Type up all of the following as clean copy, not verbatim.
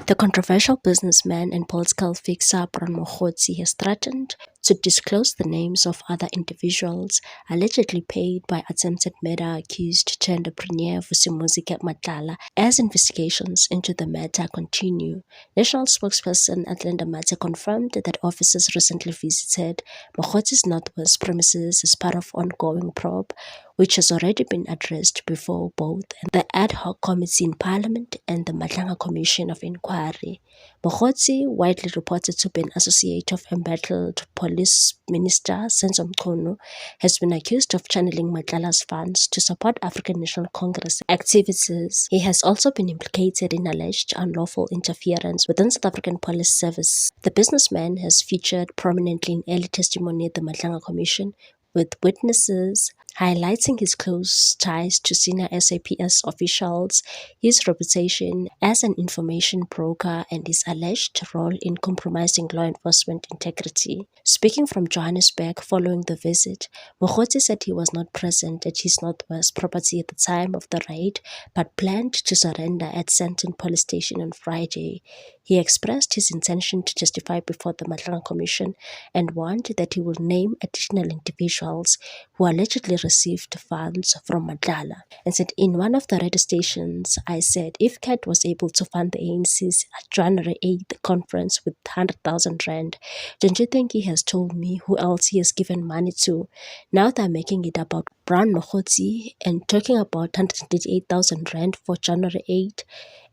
The controversial businessman and political fixer Bron Mogotsi has threatened to disclose the names of other individuals allegedly paid by attempted murder accused entrepreneur Vusimuzi Matlala as investigations into the matter continue. National spokesperson Atlanta Mate confirmed that officers recently visited Mogotsi's Northwest premises as part of ongoing probe, which has already been addressed before both the ad hoc committee in Parliament and the Matlanga Commission of Inquiry. Mogotsi, widely reported to be an associate of embattled Police Minister Senzo Mchunu, has been accused of channeling Matlala's funds to support African National Congress activities. He has also been implicated in alleged unlawful interference within South African Police Service. The businessman has featured prominently in early testimony at the Matlanga Commission, with witnesses highlighting his close ties to senior SAPS officials, his reputation as an information broker, and his alleged role in compromising law enforcement integrity. Speaking from Johannesburg following the visit, Mogotsi said he was not present at his Northwest property at the time of the raid, but planned to surrender at Sandton Police Station on Friday. He expressed his intention to testify before the Matlanga Commission and warned that he will name additional individuals who allegedly received funds from Matlala, and said, "In one of the radio stations, I said if CAT was able to fund the ANC's January 8th conference with 100,000 rand, don't you think he has told me who else he has given money to? Now they're making it about Bron Mogotsi and talking about 138,000 rand for January 8th.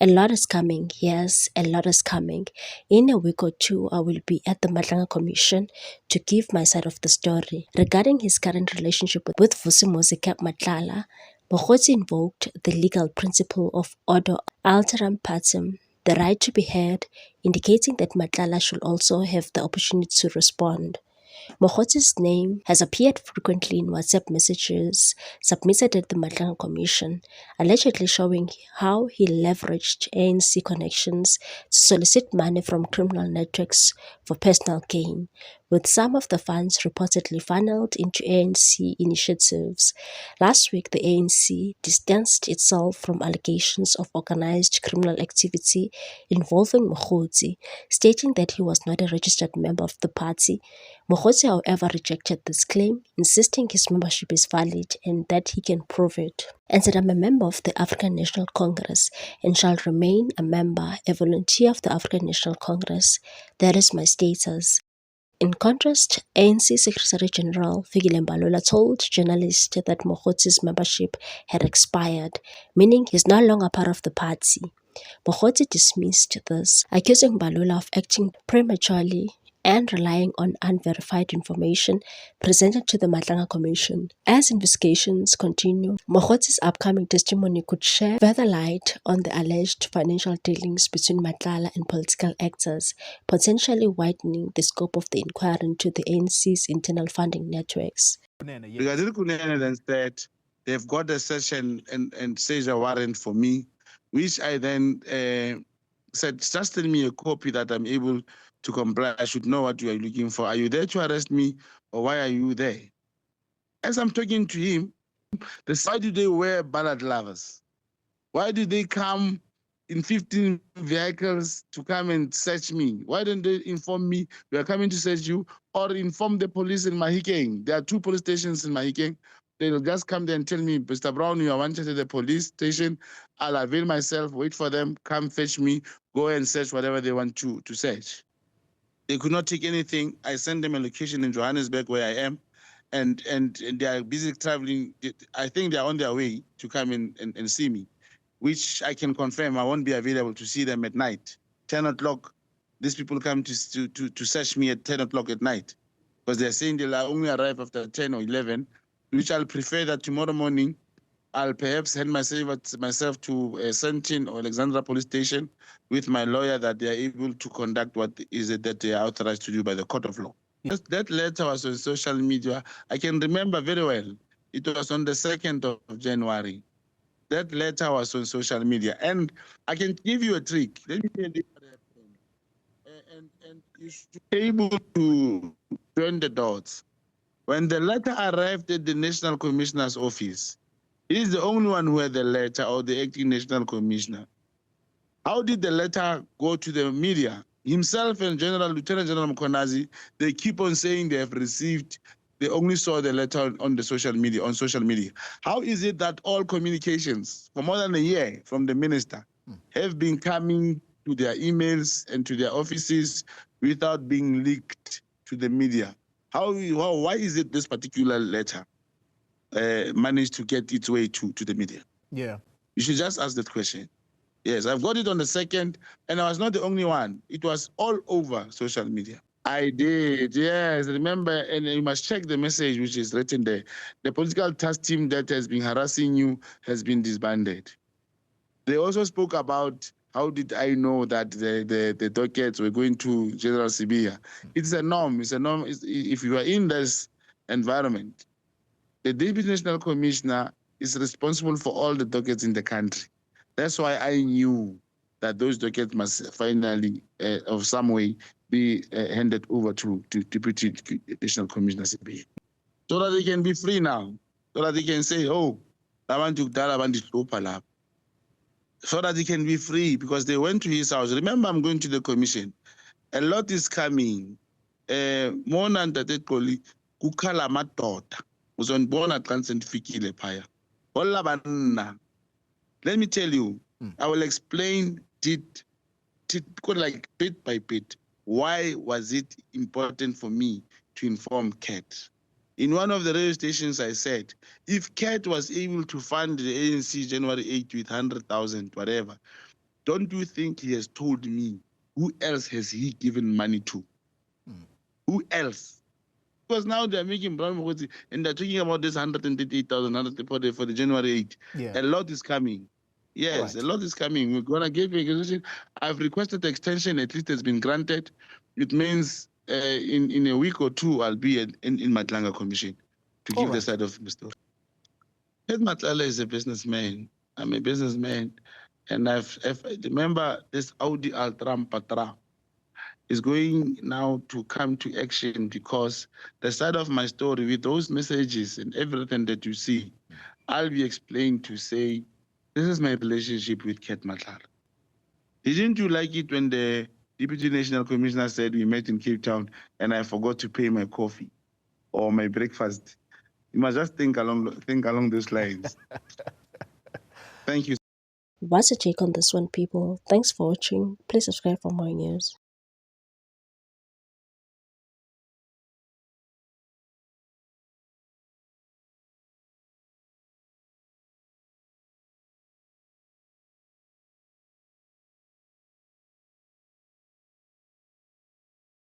A lot is coming, yes, a lot is coming. In a week or two, I will be at the Matlanga Commission to give my side of the story." Regarding his current relationship with Vusimuzi Matlala, Mogotsi invoked the legal principle of ordo alteram partem, the right to be heard, indicating that Matlala should also have the opportunity to respond. Mogotsi's name has appeared frequently in WhatsApp messages submitted at the Matlanga Commission, allegedly showing how he leveraged ANC connections to solicit money from criminal networks for personal gain, with some of the funds reportedly funneled into ANC initiatives. Last week, the ANC distanced itself from allegations of organized criminal activity involving Mogotsi, stating that he was not a registered member of the party. Mogotsi, however, rejected this claim, insisting his membership is valid and that he can prove it, and said, "I'm a member of the African National Congress and shall remain a member, a volunteer of the African National Congress. That is my status." In contrast, ANC Secretary General Fikile Mbalula told journalists that Mogotsi's membership had expired, meaning he's no longer part of the party. Mogotsi dismissed this, accusing Mbalula of acting prematurely and relying on unverified information presented to the Matlanga Commission. As investigations continue, Mogotsi's upcoming testimony could shed further light on the alleged financial dealings between Matlala and political actors, potentially widening the scope of the inquiry into the ANC's internal funding networks. Brigadier Kunene then said they've got a search and seizure a warrant for me, which I then said, just tell me a copy that I'm able to comply. I should know what you are looking for. Are you there to arrest me, or why are you there? As I'm talking to him, why do they wear ballad lovers? Why do they come in 15 vehicles to come and search me? Why don't they inform me we are coming to search you, or inform the police in Mahikeng? There are 2 police stations in Mahikeng. They'll just come there and tell me, "Mr. Brown, you are wanted at the police station. I'll avail myself, wait for them, come fetch me, go and search whatever they want to search." They could not take anything. I sent them a location in Johannesburg where I am, and they are busy traveling. I think they are on their way to come and see me, which I can confirm I won't be available to see them at night. 10 o'clock, these people come to search me at 10 o'clock at night, because they're saying they'll only arrive after 10 or 11, which I'll prefer that tomorrow morning I'll perhaps hand myself to Sandton or Alexandra Police Station with my lawyer, that they are able to conduct what is it that they are authorized to do by the court of law. Yes. That letter was on social media. I can remember very well. It was on the 2nd of January. That letter was on social media. And I can give you a trick. Let me tell you what happened. And you should be able to join the dots. When the letter arrived at the National Commissioner's office, he is the only one who had the letter, or the acting National Commissioner. How did the letter go to the media? Himself and Lieutenant General Mkonazi, they keep on saying they have received, they only saw the letter on the social media, on social media. How is it that all communications for more than a year from the minister have been coming to their emails and to their offices without being leaked to the media? Why is it this particular letter managed to get its way to the media? Yeah. You should just ask that question. Yes, I've got it on the 2nd, and I was not the only one. It was all over social media. I did, yes. Remember, and you must check the message which is written there. The political task team that has been harassing you has been disbanded. They also spoke about how did I know that the dockets were going to General Sibia. It's a norm. It's a norm. If you are in this environment, the Deputy National Commissioner is responsible for all the dockets in the country. That's why I knew that those dockets must finally, of some way, be handed over to Deputy National Commissioner CBA, so that they can be free now, so that they can say, oh, I want to tell about this lab, so that they can be free because they went to his house. Remember, I'm going to the commission. A lot is coming. Mona ntateqoli kukhala amadoda uzonibona xa sendifikile phaya hola banna. Let me tell you, I will explain it like bit by bit. Why was it important for me to inform CAT? In one of the radio stations, I said, if CAT was able to fund the ANC January 8th with 100,000, whatever, don't you think he has told me who else has he given money to? Who else? Because now they're making brown Mokgotsi and they're talking about this 138,000 for the January 8th. Yeah. A lot is coming. Yes, Right. a lot is coming. We're gonna give you. I've requested the extension. At least it's been granted. It means in a week or two I'll be in Matlanga Commission to give the side of the story. Ed Matlala is a businessman. I'm a businessman, and I've remember this Audi Altram Patra is going now to come to action because the side of my story with those messages and everything that you see, I'll be explained to say, this is my relationship with Ket Matlar. Didn't you like it when the Deputy National Commissioner said we met in Cape Town and I forgot to pay my coffee or my breakfast? You must just think along those lines. Thank you. What's your take on this one, people? Thanks for watching. Please subscribe for more news.